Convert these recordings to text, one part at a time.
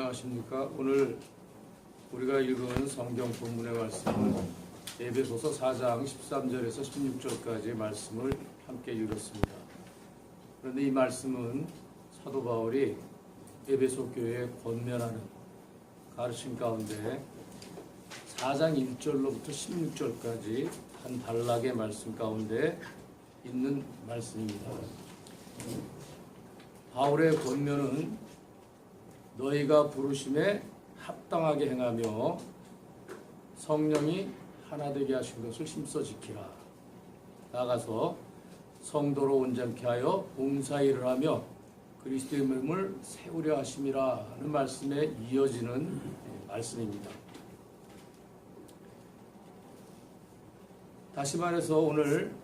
안녕하십니까. 오늘 우리가 읽은 성경 본문의 말씀은 에베소서 4장 13절에서 16절까지의 말씀을 함께 읽었습니다. 그런데 이 말씀은 사도 바울이 에베소 교회에 권면하는 가르침 가운데 4장 1절로부터 16절까지 한 단락의 말씀 가운데 있는 말씀입니다. 바울의 권면은 너희가 부르심에 합당하게 행하며 성령이 하나 되게 하신 것을 힘써 지키라. 나아가서 성도로 온전케 하여 봉사일을 하며 그리스도의 몸을 세우려 하심이라 하는 말씀에 이어지는 말씀입니다. 다시 말해서 오늘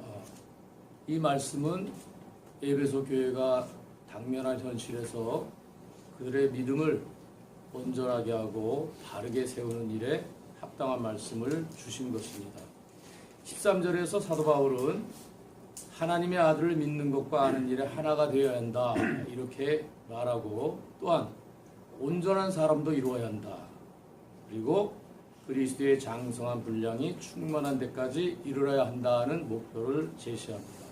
이 말씀은 에베소 교회가 당면한 현실에서 그들의 믿음을 온전하게 하고 바르게 세우는 일에 합당한 말씀을 주신 것입니다. 13절에서 사도 바울은 하나님의 아들을 믿는 것과 아는 일에 하나가 되어야 한다 이렇게 말하고, 또한 온전한 사람도 이루어야 한다. 그리고 그리스도의 장성한 분량이 충만한 데까지 이르러야 한다는 목표를 제시합니다.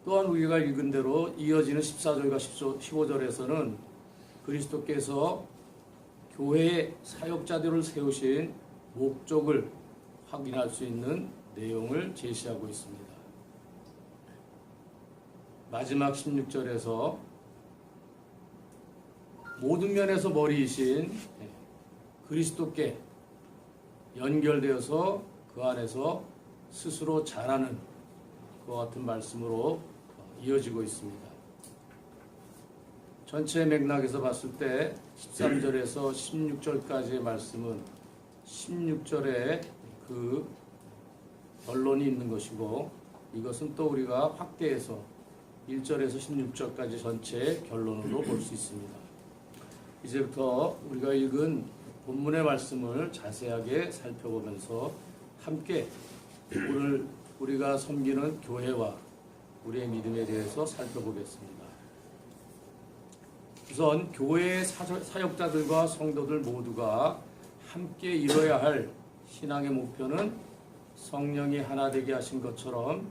또한 우리가 읽은 대로 이어지는 14절과 15절에서는 그리스도께서 교회의 사역자들을 세우신 목적을 확인할 수 있는 내용을 제시하고 있습니다. 마지막 16절에서 모든 면에서 머리이신 그리스도께 연결되어서 그 안에서 스스로 자라는 그와 같은 말씀으로 이어지고 있습니다. 전체 맥락에서 봤을 때 13절에서 16절까지의 말씀은 16절에 그 결론이 있는 것이고, 이것은 또 우리가 확대해서 1절에서 16절까지 전체 결론으로 볼 수 있습니다. 이제부터 우리가 읽은 본문의 말씀을 자세하게 살펴보면서 함께 오늘 우리가 섬기는 교회와 우리의 믿음에 대해서 살펴보겠습니다. 우선 교회의 사역자들과 성도들 모두가 함께 이뤄야 할 신앙의 목표는 성령이 하나 되게 하신 것처럼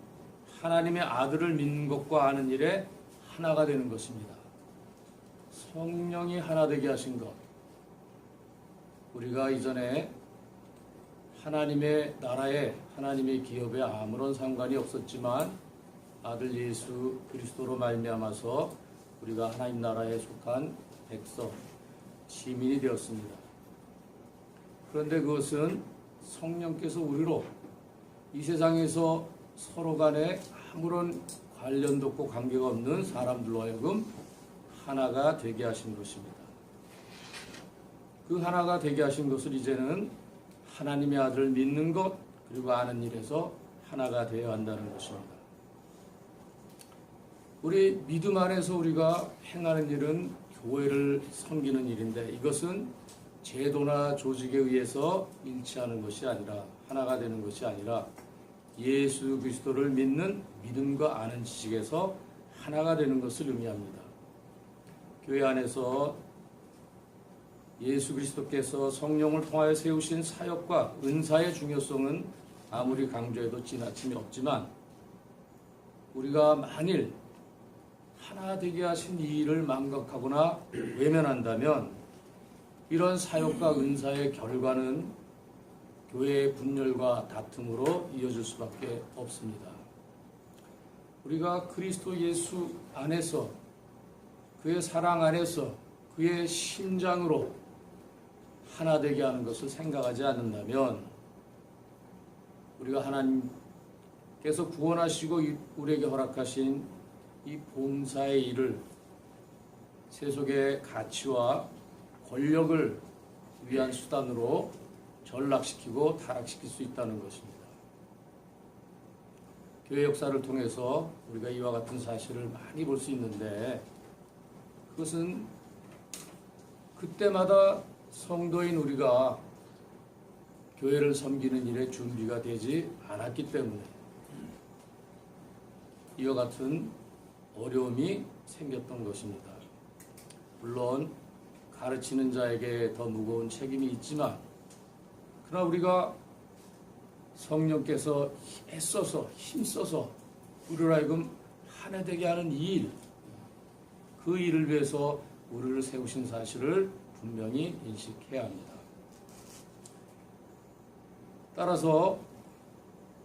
하나님의 아들을 믿는 것과 아는 일에 하나가 되는 것입니다. 성령이 하나 되게 하신 것. 우리가 이전에 하나님의 나라에, 하나님의 기업에 아무런 상관이 없었지만 아들 예수 그리스도로 말미암아서 우리가 하나님 나라에 속한 백성, 시민이 되었습니다. 그런데 그것은 성령께서 우리로 이 세상에서 서로 간에 아무런 관련도 없고 관계가 없는 사람들로 하여금 하나가 되게 하신 것입니다. 그 하나가 되게 하신 것을 이제는 하나님의 아들을 믿는 것 그리고 아는 일에서 하나가 되어야 한다는 것입니다. 우리 믿음 안에서 우리가 행하는 일은 교회를 섬기는 일인데, 이것은 제도나 조직에 의해서 일치하는 것이 아니라, 하나가 되는 것이 아니라 예수 그리스도를 믿는 믿음과 아는 지식에서 하나가 되는 것을 의미합니다. 교회 안에서 예수 그리스도께서 성령을 통하여 세우신 사역과 은사의 중요성은 아무리 강조해도 지나침이 없지만, 우리가 만일 하나 되게 하신 이 일을 망각하거나 외면한다면 이런 사역과 은사의 결과는 교회의 분열과 다툼으로 이어질 수밖에 없습니다. 우리가 그리스도 예수 안에서, 그의 사랑 안에서, 그의 심장으로 하나 되게 하는 것을 생각하지 않는다면, 우리가 하나님께서 구원하시고 우리에게 허락하신 이 봉사의 일을 세속의 가치와 권력을 위한 수단으로 전락시키고 타락시킬 수 있다는 것입니다. 교회 역사를 통해서 우리가 이와 같은 사실을 많이 볼 수 있는데, 그것은 그때마다 성도인 우리가 교회를 섬기는 일에 준비가 되지 않았기 때문에 이와 같은 어려움이 생겼던 것입니다. 물론 가르치는 자에게 더 무거운 책임이 있지만, 그러나 우리가 성령께서 애써서 힘써서 우리를 하여금 하나 되게 하는 이 일, 그 일을 위해서 우리를 세우신 사실을 분명히 인식해야 합니다. 따라서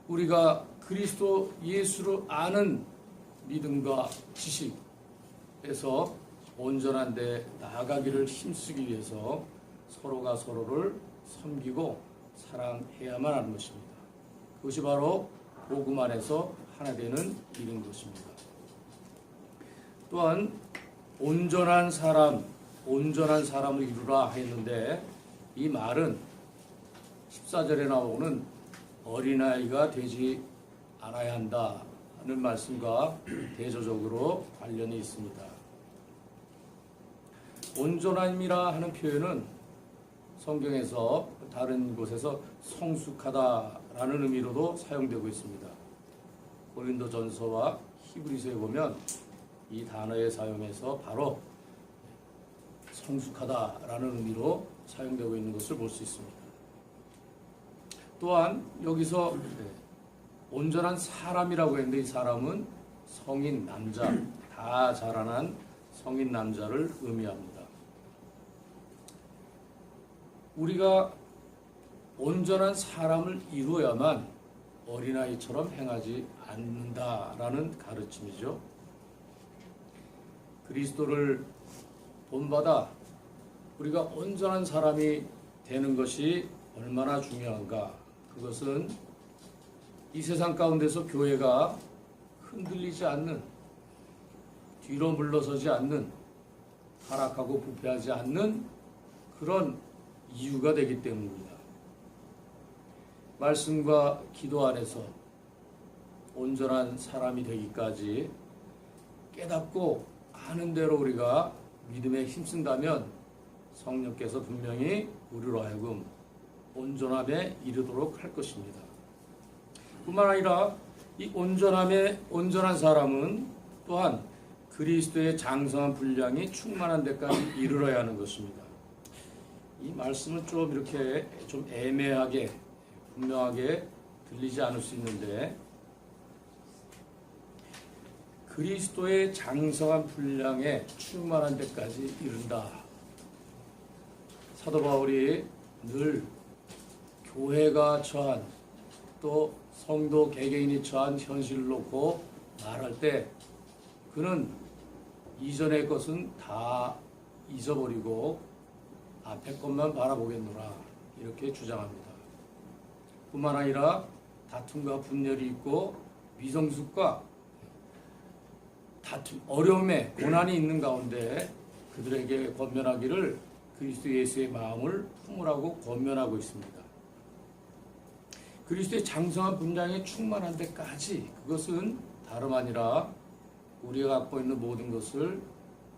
우리가 그리스도 예수를 아는 믿음과 지식에서 온전한 데 나아가기를 힘쓰기 위해서 서로가 서로를 섬기고 사랑해야만 하는 것입니다. 그것이 바로 복음 안에서 하나 되는 일인 것입니다. 또한 온전한 사람을 이루라 했는데, 이 말은 14절에 나오는 어린아이가 되지 않아야 한다는 말씀과 대조적으로 관련이 있습니다. 온전함이라 하는 표현은 성경에서 다른 곳에서 성숙하다라는 의미로도 사용되고 있습니다. 고린도전서와 히브리서에 보면 이 단어의 사용에서 바로 성숙하다라는 의미로 사용되고 있는 것을 볼 수 있습니다. 또한 여기서 온전한 사람이라고 했는데, 이 사람은 성인 남자, 다 자라난 성인 남자를 의미합니다. 우리가 온전한 사람을 이루어야만 어린아이처럼 행하지 않는다라는 가르침이죠. 그리스도를 본받아 우리가 온전한 사람이 되는 것이 얼마나 중요한가. 그것은 이 세상 가운데서 교회가 흔들리지 않는, 뒤로 물러서지 않는, 타락하고 부패하지 않는 그런 이유가 되기 때문입니다. 말씀과 기도 안에서 온전한 사람이 되기까지 깨닫고 아는 대로 우리가 믿음에 힘쓴다면 성령께서 분명히 우리로 하여금 온전함에 이르도록 할 것입니다. 뿐만 아니라 이 온전한 사람은 또한 그리스도의 장성한 분량이 충만한 데까지 이르러야 하는 것입니다. 이 말씀은 좀 이렇게 좀 애매하게 분명하게 들리지 않을 수 있는데, 그리스도의 장성한 분량에 충만한 데까지 이른다. 사도 바울이 늘 교회가 처한, 또 성도 개개인이 처한 현실을 놓고 말할 때 그는 이전의 것은 다 잊어버리고 앞에 것만 바라보겠노라, 이렇게 주장합니다. 뿐만 아니라 다툼과 분열이 있고 미성숙과 어려움에 고난이 있는 가운데 그들에게 권면하기를 그리스도 예수의 마음을 품으라고 권면하고 있습니다. 그리스도의 장성한 분량에 충만한 데까지, 그것은 다름 아니라 우리가 갖고 있는 모든 것을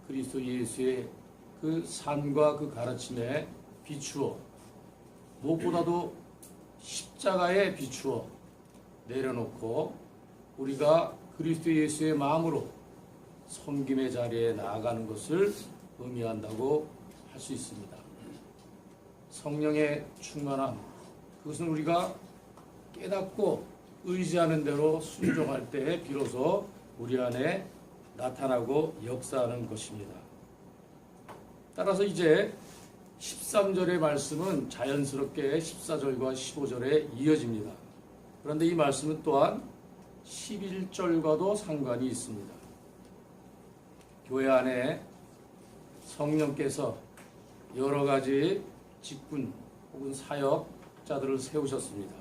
그리스도 예수의 그 삶과 그 가르침에 비추어, 무엇보다도 십자가에 비추어 내려놓고 우리가 그리스도 예수의 마음으로 섬김의 자리에 나아가는 것을 의미한다고 할 수 있습니다. 성령의 충만함, 그것은 우리가 깨닫고 의지하는 대로 순종할 때에 비로소 우리 안에 나타나고 역사하는 것입니다. 따라서 이제 13절의 말씀은 자연스럽게 14절과 15절에 이어집니다. 그런데 이 말씀은 또한 11절과도 상관이 있습니다. 교회 안에 성령께서 여러 가지 직분 혹은 사역자들을 세우셨습니다.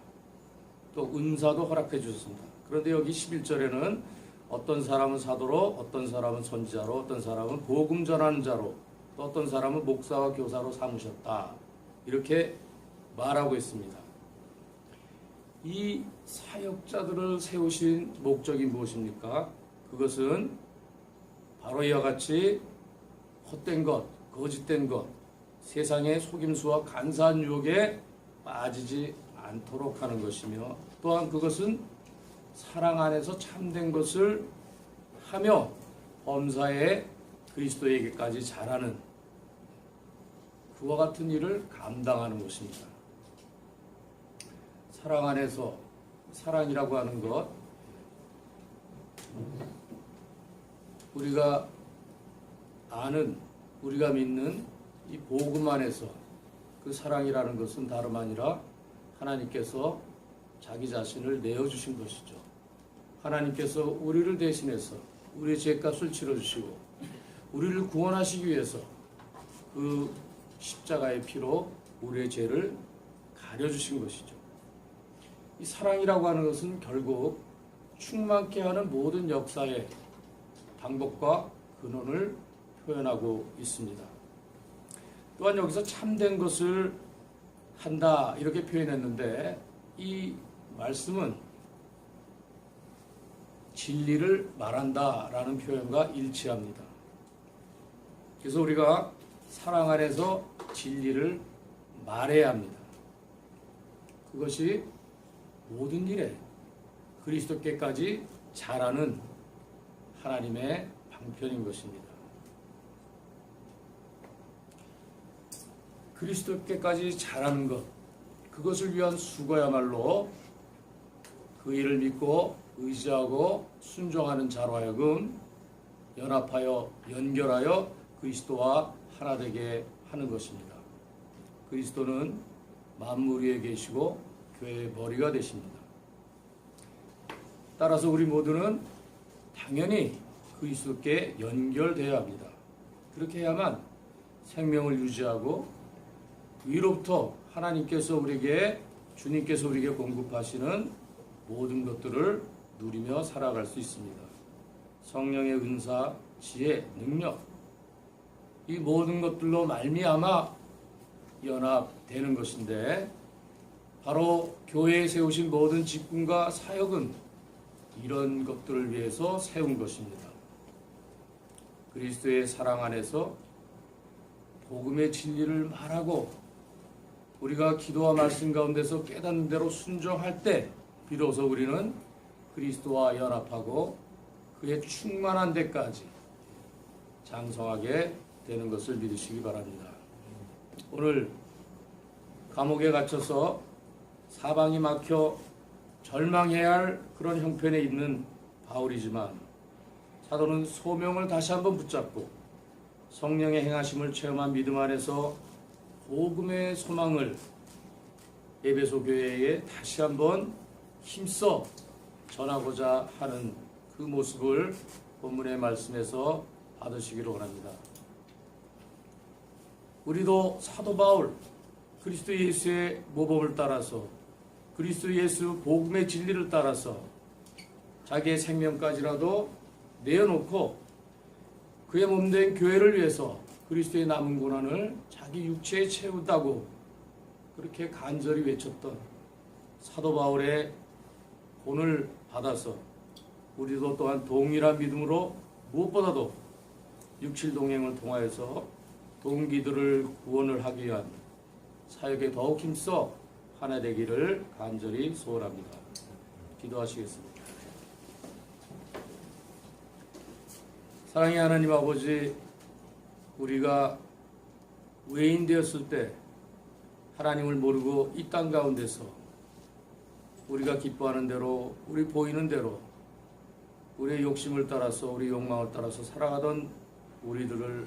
또 은사도 허락해 주셨습니다. 그런데 여기 11절에는 어떤 사람은 사도로, 어떤 사람은 선지자로, 어떤 사람은 복음 전하는 자로, 또 어떤 사람은 목사와 교사로 삼으셨다, 이렇게 말하고 있습니다. 이 사역자들을 세우신 목적이 무엇입니까? 그것은 바로 이와 같이 헛된 것, 거짓된 것, 세상의 속임수와 간사한 유혹에 빠지지 않도록 하는 것이며, 또한 그것은 사랑 안에서 참된 것을 하며 범사에 그리스도에게까지 자라는 그와 같은 일을 감당하는 것입니다. 사랑 안에서 사랑이라고 하는 것, 우리가 아는, 우리가 믿는 이 복음 안에서 그 사랑이라는 것은 다름 아니라 하나님께서 자기 자신을 내어주신 것이죠. 하나님께서 우리를 대신해서 우리의 죄값을 치러주시고 우리를 구원하시기 위해서 그 십자가의 피로 우리의 죄를 가려주신 것이죠. 이 사랑이라고 하는 것은 결국 충만케 하는 모든 역사의 방법과 근원을 표현하고 있습니다. 또한 여기서 참된 것을 한다 이렇게 표현했는데 이 말씀은 진리를 말한다라는 표현과 일치합니다. 그래서 우리가 사랑 안에서 진리를 말해야 합니다. 그것이 모든 일에 그리스도께까지 자라는 하나님의 방편인 것입니다. 그리스도께까지 자라는 것, 그것을 위한 수고야말로 그 일을 믿고 의지하고 순종하는 자로 하여금 연합하여 연결하여 그리스도와 하나 되게 하는 것입니다. 그리스도는 만물 위에 계시고 교회의 머리가 되십니다. 따라서 우리 모두는 당연히 그리스도께 연결되어야 합니다. 그렇게 해야만 생명을 유지하고 위로부터 하나님께서 우리에게, 주님께서 우리에게 공급하시는 모든 것들을 누리며 살아갈 수 있습니다. 성령의 은사, 지혜, 능력, 이 모든 것들로 말미암아 연합되는 것인데 바로 교회에 세우신 모든 직분과 사역은 이런 것들을 위해서 세운 것입니다. 그리스도의 사랑 안에서 복음의 진리를 말하고 우리가 기도와 말씀 가운데서 깨닫는 대로 순종할 때 비로소 우리는 그리스도와 연합하고 그의 충만한 데까지 장성하게 되는 것을 믿으시기 바랍니다. 오늘 감옥에 갇혀서 사방이 막혀 절망해야 할 그런 형편에 있는 바울이지만 사도는 소명을 다시 한번 붙잡고 성령의 행하심을 체험한 믿음 안에서 복음의 소망을 에베소 교회에 다시 한번 힘써 전하고자 하는 그 모습을 본문의 말씀에서 받으시기를 원합니다. 우리도 사도 바울 그리스도 예수의 모범을 따라서 그리스도 예수 복음의 진리를 따라서 자기의 생명까지라도 내어놓고 그의 몸된 교회를 위해서 그리스도의 남은 고난을 자기 육체에 채우다고 그렇게 간절히 외쳤던 사도 바울의 본을 받아서 우리도 또한 동일한 믿음으로 무엇보다도 육칠 동행을 통하여서 동기들을 구원을 하기 위한 사역에 더욱 힘써 하나 되기를 간절히 소원합니다. 기도하시겠습니다. 사랑의 하나님 아버지, 우리가 외인 되었을 때 하나님을 모르고 이 땅 가운데서 우리가 기뻐하는 대로, 우리 보이는 대로, 우리의 욕심을 따라서, 우리 욕망을 따라서 살아가던 우리들을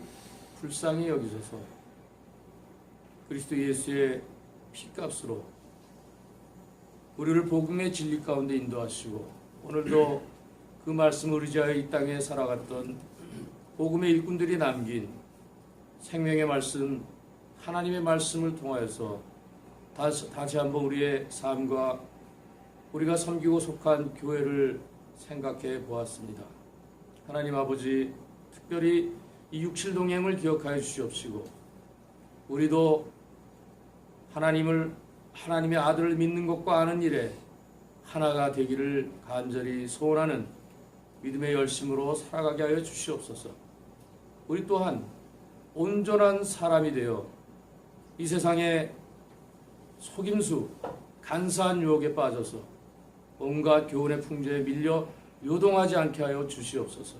불쌍히 여기셔서 그리스도 예수의 피값으로 우리를 복음의 진리 가운데 인도하시고 오늘도 그 말씀을 의지하여 이 땅에 살아갔던 복음의 일꾼들이 남긴 생명의 말씀, 하나님의 말씀을 통하여서 다시 한번 우리의 삶과 우리가 섬기고 속한 교회를 생각해 보았습니다. 하나님 아버지, 특별히 이 육칠동행을 기억하여 주시옵시고 우리도 하나님의 아들을 믿는 것과 아는 일에 하나가 되기를 간절히 소원하는 믿음의 열심으로 살아가게 하여 주시옵소서. 우리 또한 온전한 사람이 되어 이 세상의 속임수, 간사한 유혹에 빠져서 온갖 교훈의 풍조에 밀려 요동하지 않게 하여 주시옵소서.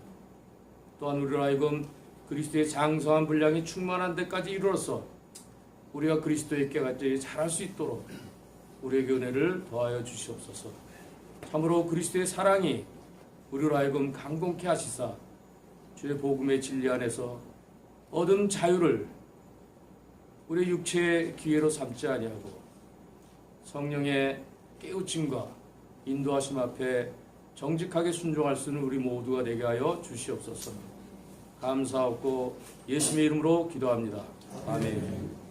또한 우리로 하여금 그리스도의 장성한 분량이 충만한 데까지 이르러서 우리가 그리스도의 깨같이 자랄 수 있도록 우리에게 은혜를 더하여 주시옵소서. 참으로 그리스도의 사랑이 우리로 하여금 강건케 하시사 주의 복음의 진리 안에서 얻은 자유를 우리 육체의 기회로 삼지 아니하고 성령의 깨우침과 인도하심 앞에 정직하게 순종할 수 있는 우리 모두가 되게 하여 주시옵소서. 감사하고 예수님의 이름으로 기도합니다. 아멘.